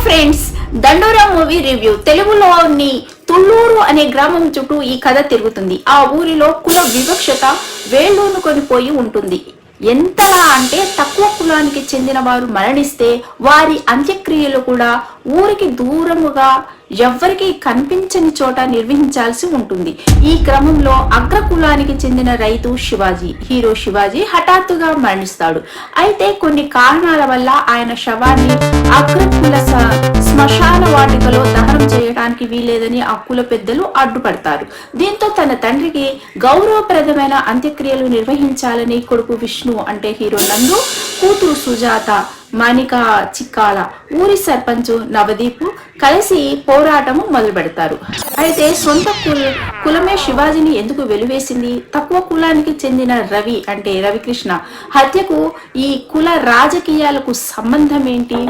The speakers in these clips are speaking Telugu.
ఫ్రెండ్స్, దండోరా మూవీ రివ్యూ. తెలుగులోని తుళ్ళూరు అనే గ్రామం చుట్టూ ఈ కథ తిరుగుతుంది. ఆ ఊరిలో కుల వివక్షత వేళ్ళూనుకొని పోయి ఉంటుంది. ఎంతలా అంటే తక్కువ కులానికి చెందిన వారు మరణిస్తే వారి అంత్యక్రియలు కూడా ఊరికి దూరముగా ఎవ్వరికి కనిపించని చోట నిర్వహించాల్సి ఉంటుంది. ఈ క్రమంలో అగ్ర కులానికి చెందిన రైతు శివాజీ, హీరో శివాజీ హఠాత్తుగా మరణిస్తాడు. అయితే కొన్ని కారణాల వల్ల ఆయన శవాన్ని అగ్రకుల శ్మశాన వాటికలో దహనం చేయడానికి వీలేదని ఆ కుల పెద్దలు అడ్డుపడతారు. దీంతో తన తండ్రికి గౌరవప్రదమైన అంత్యక్రియలు నిర్వహించాలని కొడుకు విష్ణు అంటే హీరో నందు, కూతురు సుజాత, మానిక చిక్కాల, ఊరి సర్పంచ్ నవదీప్ కలిసి పోరాటము మొదలు పెడతారు. అయితే సొంత కులమే శివాజీని ఎందుకు వెలివేసింది? తక్కువ కులానికి చెందిన రవి అంటే రవికృష్ణ హత్యకు ఈ కుల రాజకీయాలకు సంబంధం ఏంటి?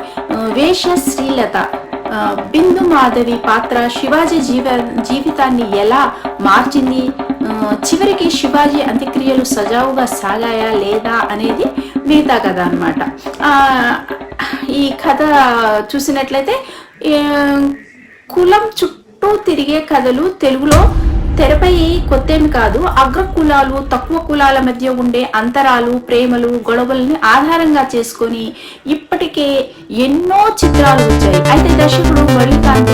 వేష శ్రీలత, బిందు మాధవి పాత్ర శివాజీ జీవితాన్ని ఎలా మార్చింది? చివరికి శివాజీ అంత్యక్రియలు సజావుగా సాగాయా లేదా అనేది మిగతా కథ అన్నమాట. ఈ కథ చూసినట్లయితే కులం చుట్టూ తిరిగే కథలు తెలుగులో తెరపై కొత్తేమి కాదు. అగ్ర కులాలు తక్కువ కులాల మధ్య ఉండే అంతరాలు, ప్రేమలు, గొడవల్ని ఆధారంగా చేసుకొని ఇప్పటికే ఎన్నో చిత్రాలు వచ్చాయి. అయితే దర్శకుడు మురళీకాంత్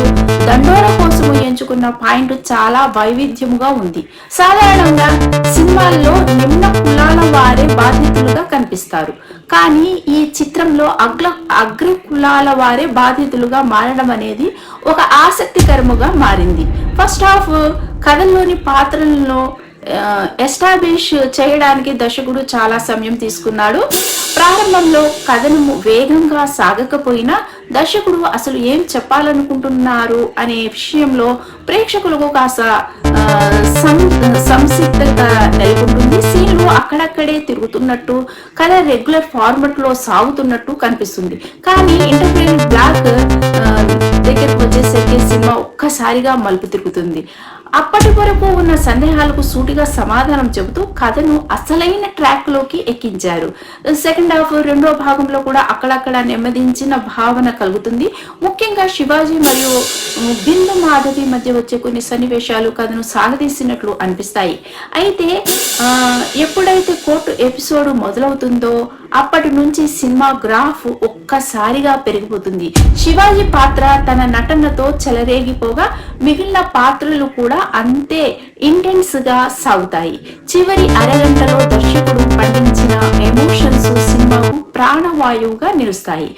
దండోర కోసం ఎంచుకున్న పాయింట్ చాలా వైవిధ్యముగా ఉంది. సాధారణంగా సినిమాల్లో నిమ్న కులాల వారే బాధితులుగా కనిపిస్తారు, కానీ ఈ చిత్రంలో అగ్ర కులాల వారే బాధితులుగా మారడం అనేది ఒక ఆసక్తికరముగా మారింది. ఫస్ట్ హాఫ్ కథల్లోని పాత్రలను ఎస్టాబ్లిష్ చేయడానికి దర్శకుడు చాలా సమయం తీసుకున్నాడు. ప్రారంభంలో కథను వేగంగా సాగకపోయినా దర్శకుడు అసలు ఏం చెప్పాలనుకుంటున్నారు అనే విషయంలో ప్రేక్షకులకు కాస్త సంసిగ్ధత నెలకొంటుంది. సీన్లు అక్కడక్కడే తిరుగుతున్నట్టు, కథ రెగ్యులర్ ఫార్మట్ లో సాగుతున్నట్టు కనిపిస్తుంది. కానీ ఇంటర్వ్యూ బ్లాక్ దగ్గరకు వచ్చేసరికి సినిమా ఒక్కసారిగా మలుపు తిరుగుతుంది. అప్పటి వరకు ఉన్న సందేహాలకు సూటిగా సమాధానం చెబుతూ కథను అసలైన ట్రాక్ లోకి ఎక్కించారు. సెకండ్ హాఫ్ రెండో భాగంలో కూడా అక్కడక్కడ నెమ్మదించిన భావన కలుగుతుంది. ముఖ్యంగా శివాజీ మరియు బిందు మాధవి మధ్య వచ్చే కొన్ని సన్నివేశాలు కథను సాగదీసినట్లు అనిపిస్తాయి. అయితే ఎప్పుడైతే కోర్టు ఎపిసోడ్ మొదలవుతుందో అప్పటి నుంచి సినిమా గ్రాఫ్ ఒక్కసారిగా పెరిగిపోతుంది. శివాజీ పాత్ర తన నటనతో చెలరేగిపోగా మిగిలిన పాత్రలు కూడా అంతే ఇంటెన్స్ గా సాగుతాయి. చివరి అరగంటలో దర్శకుడు పండించిన ఎమోషన్స్ సినిమాకు ప్రాణవాయువుగా నిలుస్తాయి.